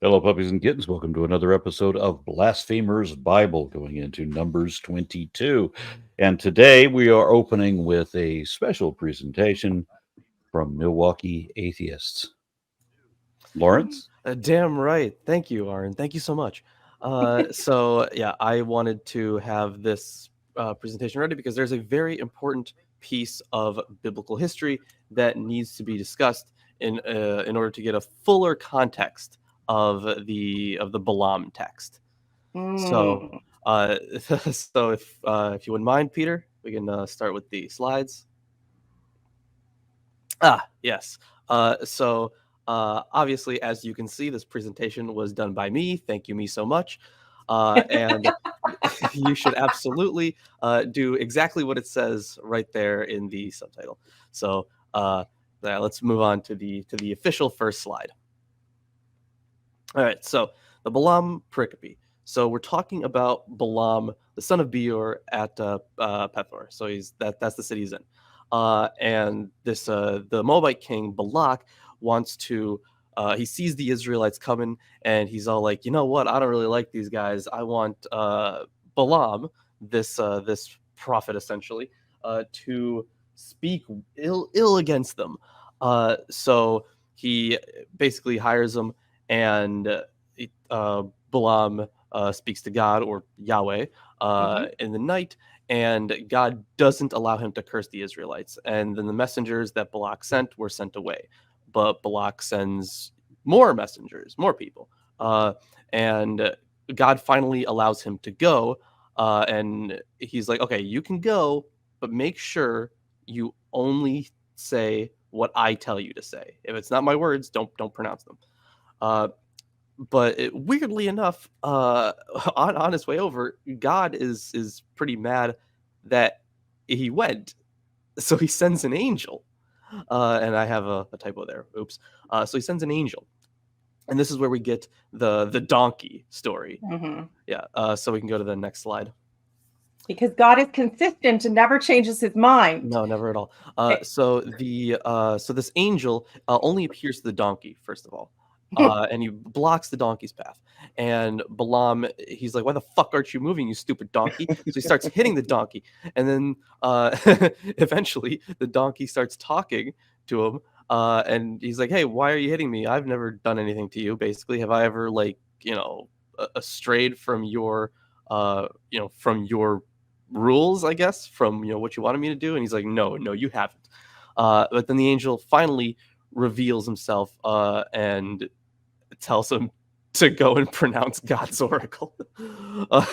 Hello, puppies and kittens. Welcome to another episode of Blasphemers Bible, going into Numbers 22. And today we are opening with a special presentation from Milwaukee Atheists. Lawrence? Damn right. Thank you, Aron. Thank you so much. So I wanted to have this presentation ready because there's a very important piece of biblical history that needs to be discussed in order to get a fuller context of the Balaam text. So, Mm. so if you wouldn't mind, Peter, we can start with the slides. Yes. Obviously, as you can see, this presentation was done by me. Thank you, me, so much. And you should absolutely do exactly what it says right there in the subtitle. So let's move on to the official first slide. All right. So the Balaam pericope. So we're talking about Balaam, the son of Beor at Pethor. So that's the city he's in. And this the Moabite king Balak wants to. He sees the Israelites coming, and he's all like, you know what? I don't really like these guys. I want Balaam, this prophet essentially, to speak ill against them. So he basically hires them, and Balaam speaks to God or Yahweh in the night, and God doesn't allow him to curse the Israelites. And then the messengers that Balak sent were sent away, but Balak sends more messengers, more people, and God finally allows him to go. And he's like, "Okay, you can go, but make sure you only say what I tell you to say. If it's not my words, don't pronounce them." Uh, weirdly enough, on his way over, God is pretty mad that he went, so he sends an angel. And I have a typo there. Oops. So he sends an angel, and this is where we get the donkey story. hmm Yeah. So we can go to the next slide. Because God is consistent and never changes his mind. No, never at all. Eh, So this angel only appears to the donkey first of all, and he blocks the donkey's path. And Balaam, he's like, "Why the fuck aren't you moving, you stupid donkey?" So he starts hitting the donkey, and then eventually the donkey starts talking to him, and he's like, "Hey, why are you hitting me? I've never done anything to you. Basically, have I ever strayed from your rules, I guess, from what you wanted me to do?" And he's like, "No, no, you haven't." But then the angel finally reveals himself and tells him to go and pronounce God's oracle.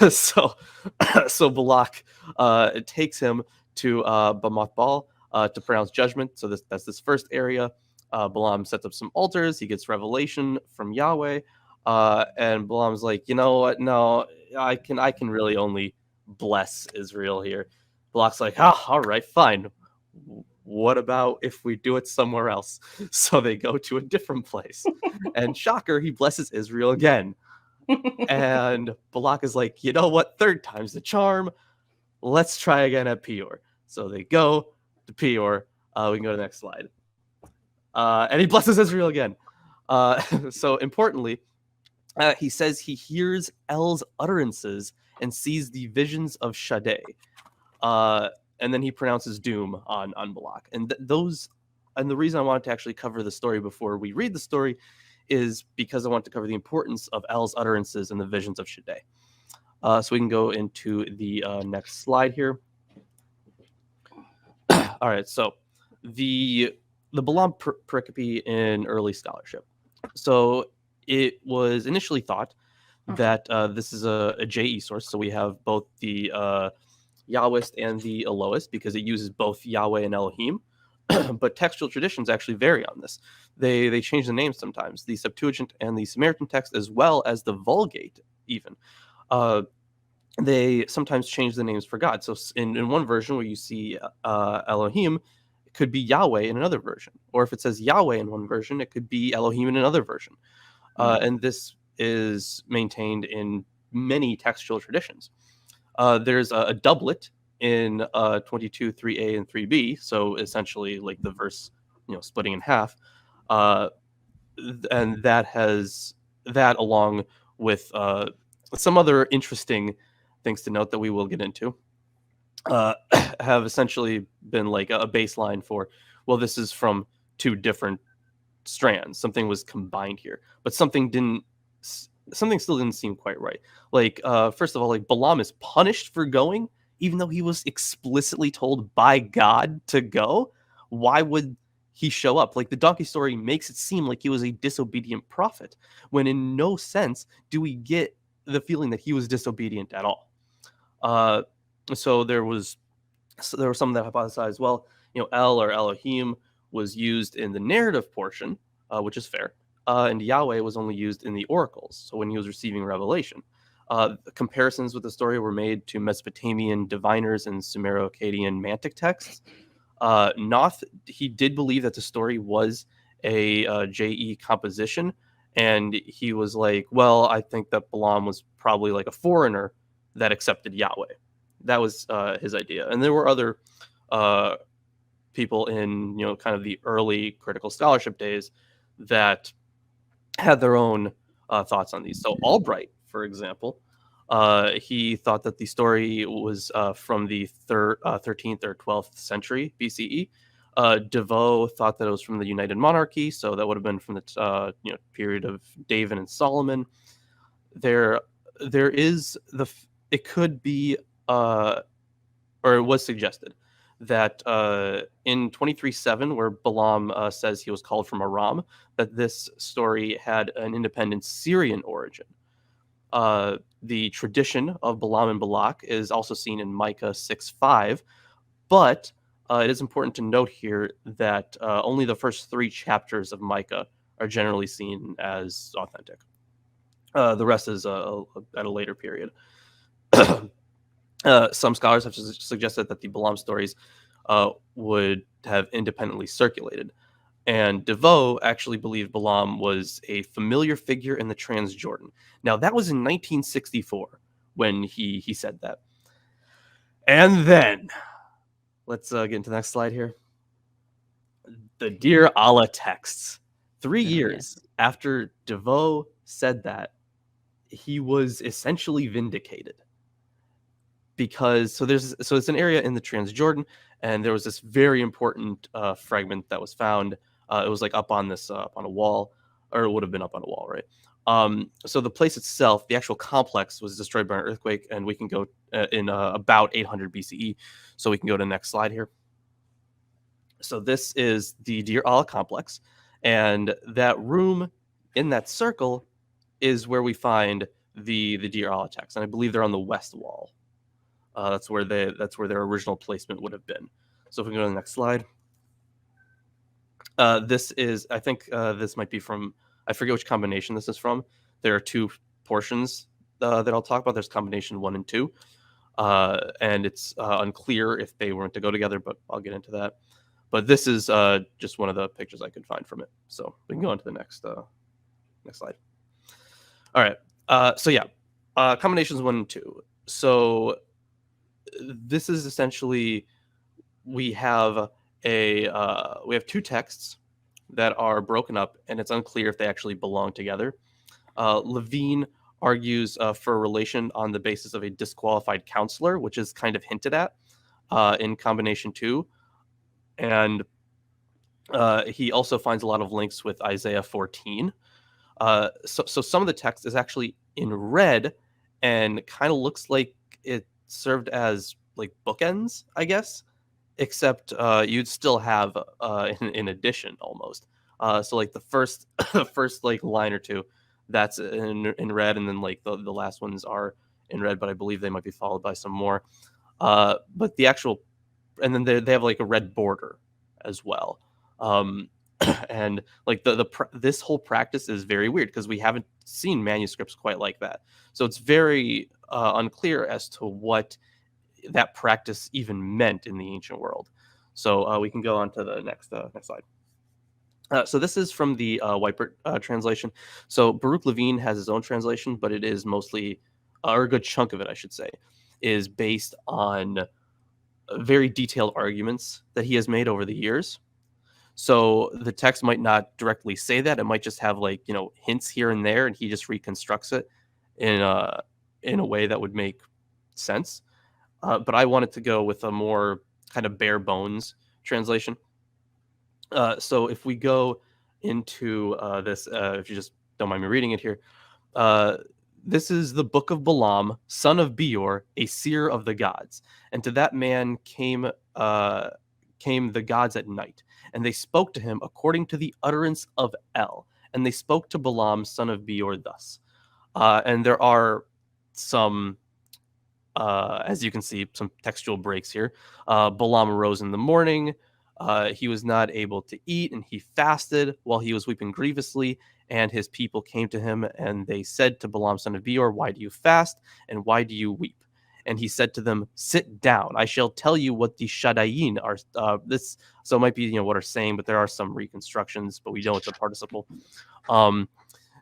So so Balak takes him to Bamoth Bal to pronounce judgment. So that's this first area. Balaam sets up some altars. He gets revelation from Yahweh, and Balaam's like, "You know what? No, I can really only bless Israel here." Balak's like, all right, fine. What about if we do it somewhere else? So they go to a different place. And shocker, he blesses Israel again. And Balak is like, you know what? Third time's the charm. Let's try again at Peor. So they go to Peor. We can go to the next slide. And he blesses Israel again. So importantly, he says he hears El's utterances and sees the visions of Shaddai. Uh, and then he pronounces doom on Balak. And and the reason I wanted to actually cover the story before we read the story is because I want to cover the importance of El's utterances and the visions of Shaddai. So we can go into the next slide here. All right, so the Balaam pericope in early scholarship. So it was initially thought that this is a JE source. So we have both the Yahwist and the Elohist because it uses both Yahweh and Elohim. But textual traditions actually vary on this. They change the names sometimes. The Septuagint and the Samaritan text, as well as the Vulgate, even. They sometimes change the names for God. So in one version where you see Elohim, it could be Yahweh in another version. Or if it says Yahweh in one version, it could be Elohim in another version. And this is maintained in many textual traditions. There's a doublet in 22, 3a, and 3b. So essentially, like the verse, splitting in half. And that has that, along with some other interesting things to note that we will get into, have essentially been like a baseline for, well, this is from two different strands. Something was combined here, but something still didn't seem quite right. Like, first of all, like Balaam is punished for going, even though he was explicitly told by God to go. Why would he show up? Like, the donkey story makes it seem like he was a disobedient prophet, when in no sense do we get the feeling that he was disobedient at all. Uh, so there was some that hypothesized, well, El or Elohim was used in the narrative portion, which is fair, and Yahweh was only used in the oracles, so when he was receiving revelation. Comparisons with the story were made to Mesopotamian diviners and Sumero-Akkadian mantic texts. Noth, he did believe that the story was a JE composition, and he was like, well, I think that Balaam was probably like a foreigner that accepted Yahweh. That was his idea. And there were other people in kind of the early critical scholarship days that had their own thoughts on these. So Albright, for example, he thought that the story was from the 13th or 12th century BCE. DeVoe thought that it was from the United Monarchy, so that would have been from the period of David and Solomon. There is it could be or it was suggested that in 23:7, where Balaam says he was called from Aram, that this story had an independent Syrian origin. The tradition of Balaam and Balak is also seen in Micah 6:5, but it is important to note here that only the first 3 chapters of Micah are generally seen as authentic. The rest is at a later period. Some scholars have suggested that the Balaam stories would have independently circulated. And DeVoe actually believed Balaam was a familiar figure in the Transjordan. Now, that was in 1964 when he said that. And then, let's get into the next slide here. The Deir Alla texts. 3 years after DeVoe said that, he was essentially vindicated. Because it's an area in the Transjordan, and there was this very important fragment that was found. It was like up on a wall, or it would have been up on a wall, right? So the place itself, the actual complex, was destroyed by an earthquake, and we can go in about 800 BCE. So we can go to the next slide here. So this is the Deir Alla complex, and that room in that circle is where we find the Deir Alla texts, and I believe they're on the west wall. That's where their original placement would have been. So if we go to the next slide, this is, I think this might be from, I forget which combination this is from. There are 2 portions that I'll talk about. There's combination 1 and 2, and it's unclear if they weren't to go together, but I'll get into that. But this is just one of the pictures I could find from it. So we can go on to the next slide. All right. So yeah, combinations 1 and 2. So this is essentially, we have 2 texts that are broken up, and it's unclear if they actually belong together. Levine argues for a relation on the basis of a disqualified counselor, which is kind of hinted at in combination 2. And he also finds a lot of links with Isaiah 14. So some of the text is actually in red and kind of looks like it served as like bookends, I guess, except you'd still have in addition almost. So like the first like line or 2, that's in red, and then like the last ones are in red, but I believe they might be followed by some more. But the actual, and then they have like a red border as well. And like this whole practice is very weird because we haven't seen manuscripts quite like that. So it's very unclear as to what that practice even meant in the ancient world. So we can go on to the next slide. So this is from the Whitebird translation. So Baruch Levine has his own translation, but it is mostly, or a good chunk of it, I should say, is based on very detailed arguments that he has made over the years. So the text might not directly say that. It might just have like, hints here and there, and he just reconstructs it in a way that would make sense. But I wanted to go with a more kind of bare bones translation. So if we go into this, if you just don't mind me reading it here, uh, this is the book of Balaam, son of Beor, a seer of the gods. And to that man came the gods at night, and they spoke to him according to the utterance of El. And they spoke to Balaam, son of Beor, thus. And there are some, as you can see, some textual breaks here. Balaam arose in the morning. He was not able to eat, and he fasted while he was weeping grievously. And his people came to him, and they said to Balaam, son of Beor, why do you fast, and why do you weep? And he said to them, sit down. I shall tell you what the Shadayin are. So it might be, what are saying, but there are some reconstructions, but we know it's a participle.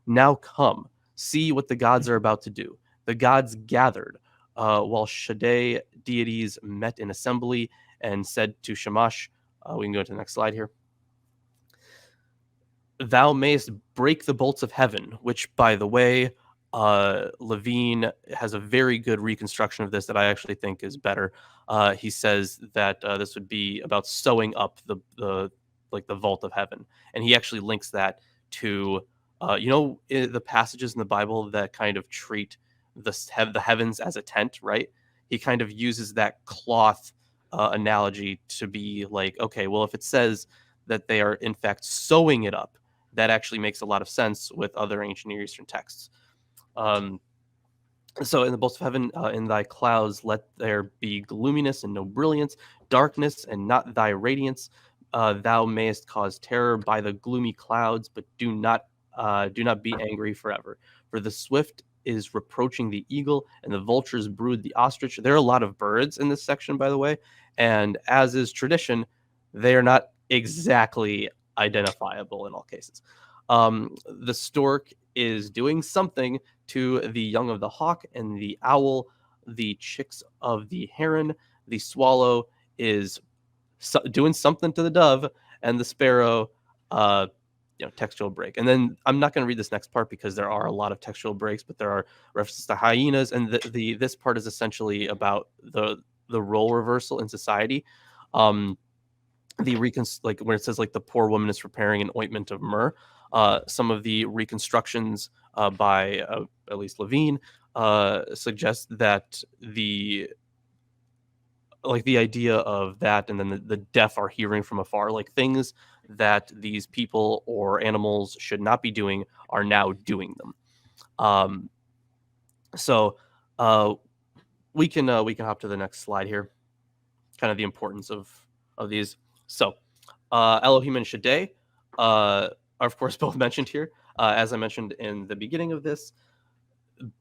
Now come, see what the gods are about to do. The gods gathered while Shaddai deities met in assembly and said to Shamash, we can go to the next slide here. Thou mayest break the bolts of heaven, which, by the way, Levine has a very good reconstruction of this that I actually think is better. He says that this would be about sewing up the vault of heaven, and he actually links that to the passages in the Bible that kind of treat the heavens as a tent, right? He kind of uses that cloth analogy to be like, okay, well, if it says that they are in fact sewing it up, that actually makes a lot of sense with other ancient Near Eastern texts. So in the bolts of heaven, in thy clouds, let there be gloominess and no brilliance, darkness and not thy radiance. Thou mayest cause terror by the gloomy clouds, but do not be angry forever. For the swift is reproaching the eagle, and the vultures brood the ostrich. There are a lot of birds in this section, by the way, and as is tradition, they are not exactly identifiable in all cases. The stork is doing something to the young of the hawk and the owl, the chicks of the heron. The swallow is doing something to the dove, and the sparrow, textual break. And then I'm not going to read this next part because there are a lot of textual breaks, but there are references to hyenas, and this part is essentially about the role reversal in society. Like where it says like the poor woman is preparing an ointment of myrrh. Some of the reconstructions by at least Levine suggest that the idea of that, and then the deaf are hearing from afar, like things that these people or animals should not be doing are now doing them. So we can hop to the next slide here. Kind of the importance of these. So Elohim and Shaddai are of course both mentioned here. As I mentioned in the beginning of this,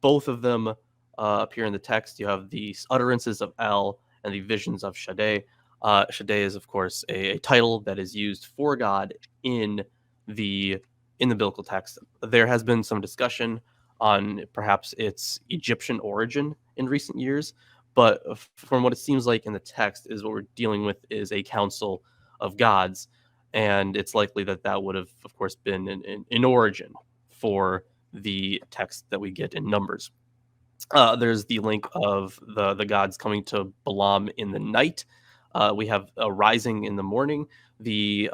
both of them appear in the text. You have the utterances of El and the visions of Shaddai. Shaddai is, of course, a title that is used for God in the biblical text. There has been some discussion on perhaps its Egyptian origin in recent years, but from what it seems like in the text is what we're dealing with is a council of gods, and it's likely that would have, of course, been an origin for the text that we get in Numbers. There's the link of the gods coming to Balaam in the night. We have a rising in the morning. The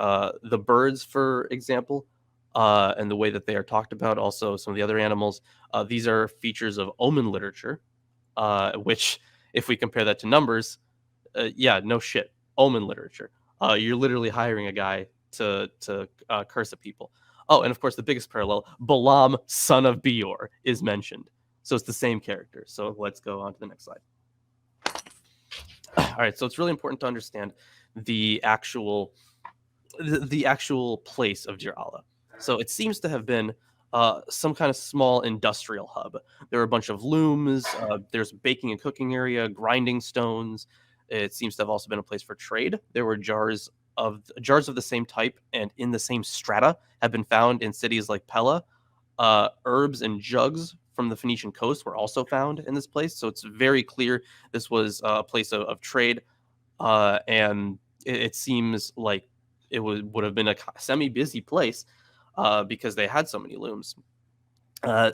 birds, for example, and the way that they are talked about. Also, some of the other animals. These are features of omen literature, which, if we compare that to Numbers, no shit, omen literature. You're literally hiring a guy to curse at people. Oh, and of course, the biggest parallel: Balaam, son of Beor, is mentioned. So it's the same character. So let's go on to the next slide. All right. So it's really important to understand the actual place of Deir Alla. So it seems to have been some kind of small industrial hub. There are a bunch of looms. There's a baking and cooking area, grinding stones. It seems to have also been a place for trade. There were jars of the same type and in the same strata have been found in cities like Pella. Herbs and jugs from the Phoenician coast were also found in this place. So it's very clear this was a place of trade. And it seems like would have been a semi-busy place because they had so many looms.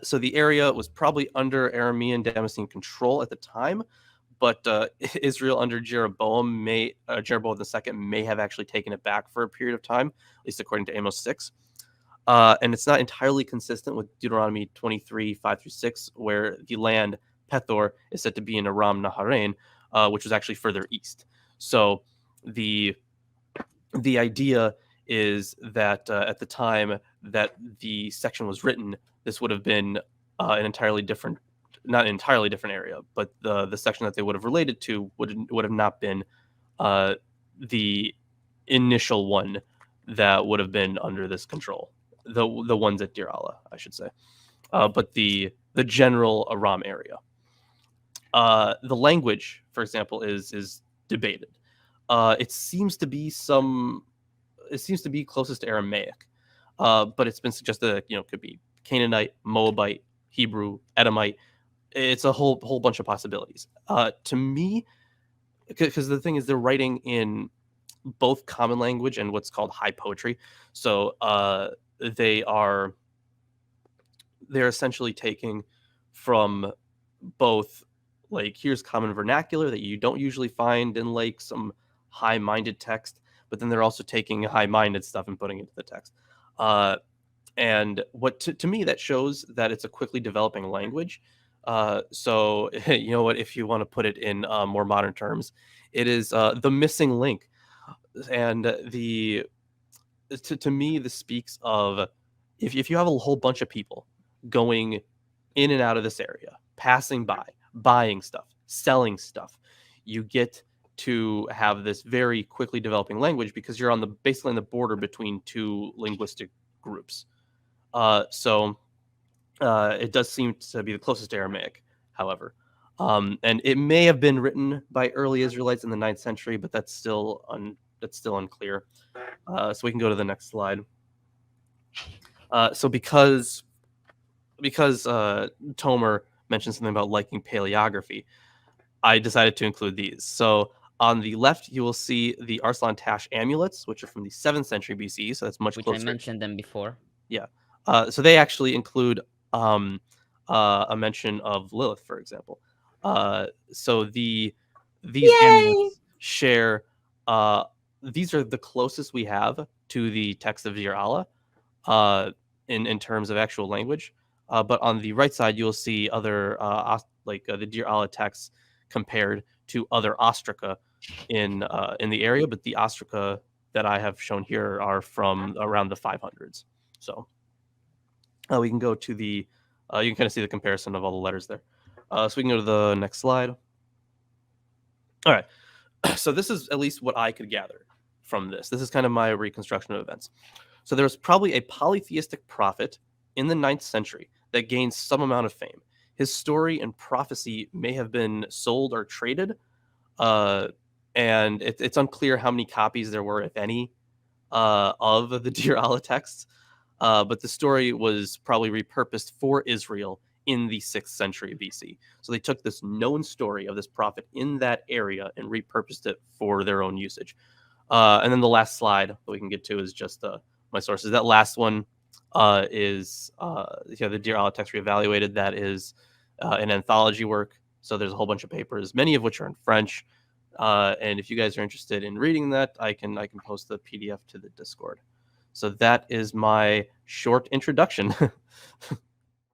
So the area was probably under Aramean Damascene control at the time, but Israel under Jeroboam II may have actually taken it back for a period of time, at least according to Amos 6. And it's not entirely consistent with Deuteronomy 23, 5-6, where the land, Pethor, is said to be in Aram Naharain, which was actually further east. So the idea is that at the time that the section was written, this would have been not an entirely different area, but the section that they would have related to would have not been the initial one that would have been under this control. The ones at Deir Alla, I should say, but the general Aram area. The language, for example, is debated. It seems to be closest to Aramaic, but it's been suggested that it could be Canaanite, Moabite, Hebrew, Edomite. It's a whole bunch of possibilities. To me, because the thing is, they're writing in both common language and what's called high poetry. So they're essentially taking from both, like, here's common vernacular that you don't usually find in like some high-minded text, but then they're also taking high-minded stuff and putting it into the text. And what to me that shows that it's a quickly developing language. So you know what, if you want to put it in more modern terms, it is the missing link. And to me, this speaks of if you have a whole bunch of people going in and out of this area, passing by, buying stuff, selling stuff, you get to have this very quickly developing language because you're basically on the border between two linguistic groups. So it does seem to be the closest to Aramaic, however. And it may have been written by early Israelites in the 9th century, but that's still unclear. So we can go to the next slide. So because Tomer mentioned something about liking paleography, I decided to include these. So on the left, you will see the Arslan Tash amulets, which are from the 7th century BC. So that's much closer. I mentioned them before. Yeah. So they actually include a mention of Lilith, for example. So these amulets share. These are the closest we have to the text of Deir Alla in terms of actual language. But on the right side, you'll see other the Deir Alla texts compared to other ostraca in the area. But the ostraca that I have shown here are from around the 500s. So we can go to the you can kind of see the comparison of all the letters there. So we can go to the next slide. All right. So this is at least what I could gather from this. This is kind of my reconstruction of events. So there was probably a polytheistic prophet in the 9th century that gained some amount of fame. His story and prophecy may have been sold or traded, and it's unclear how many copies there were, if any, of the Deir Alla texts. But the story was probably repurposed for Israel in the 6th century BC. So they took this known story of this prophet in that area and repurposed it for their own usage. And then the last slide that we can get to is just my sources. That last one is the Deir Alla text reevaluated. That is an anthology work. So there's a whole bunch of papers, many of which are in French. And if you guys are interested in reading that, I can post the PDF to the Discord. So that is my short introduction.